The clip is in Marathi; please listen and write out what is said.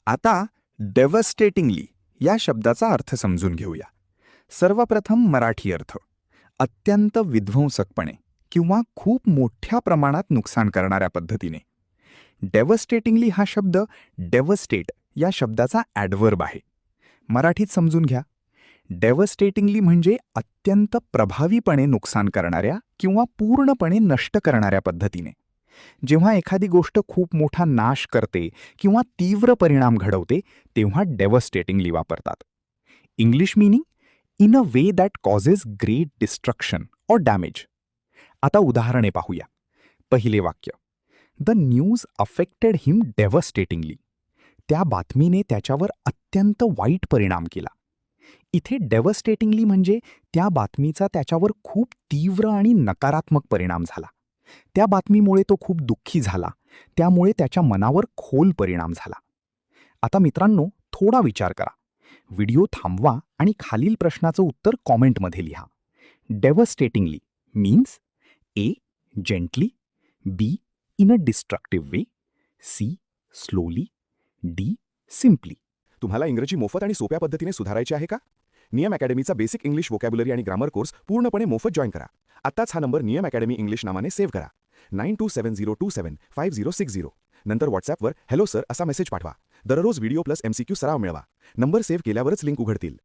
आता डेव्हस्टेटिंगली या शब्दाचा अर्थ समजून घेऊया. सर्वप्रथम मराठी अर्थ. अत्यंत विध्वंसकपणे किंवा खूप मोठ्या प्रमाणात नुकसान करणाऱ्या पद्धतीने. डेव्हस्टेटिंगली हा शब्द डेव्हस्टेट या शब्दाचा ॲडव्हर्ब आहे. मराठीत समजून घ्या. डेव्हस्टेटिंगली म्हणजे अत्यंत प्रभावीपणे नुकसान करणाऱ्या किंवा पूर्णपणे नष्ट करणाऱ्या पद्धतीने. जेव्हा एखादी गोष्ट खूप मोठा नाश करते किंवा तीव्र परिणाम घडवते तेव्हा डेव्हस्टेटिंगली वापरतात. English meaning in a way that causes great destruction or damage. आता उदाहरणे पाहूया. पहिले वाक्य. द न्यूज अफेक्टेड हिम डेव्हस्टेटिंगली. त्या बातमीने त्याच्यावर अत्यंत वाईट परिणाम केला. इथे डेव्हस्टेटिंगली म्हणजे त्या बातमीचा त्याच्यावर खूप तीव्र आणि नकारात्मक परिणाम झाला. त्या बातमीमुळे तो खूप दुःखी झाला. त्यामुळे त्याच्या मनावर खोल परिणाम झाला. आता मित्रांनो, थोडा विचार करा. व्हिडिओ थांबवा आणि खालील प्रश्नाचं उत्तर कॉमेंटमध्ये लिहा. Devastatingly means A. Gently, B. In a destructive way, C. Slowly, D. Simply. तुम्हाला इंग्रजी मोफत आणि सोप्या पद्धतीने सुधारायचे आहे का? नियम अकॅडमीचा बेसिक इंग्लिश व्होकॅब्युलरी आणि ग्रामर कोर्स पूर्णपणे मोफत जॉईन करा. आत्ताच हा नंबर नियम अकॅडमी इंग्लिश नावाने सेव्ह करा. 9270275060. नंतर व्हॉट्सॲपवर हॅलो सर असा मेसेज पाठवा. दररोज व्हिडिओ प्लस MCQ सराव मिळवा. नंबर सेव्ह केल्यावरच लिंक उघडतील.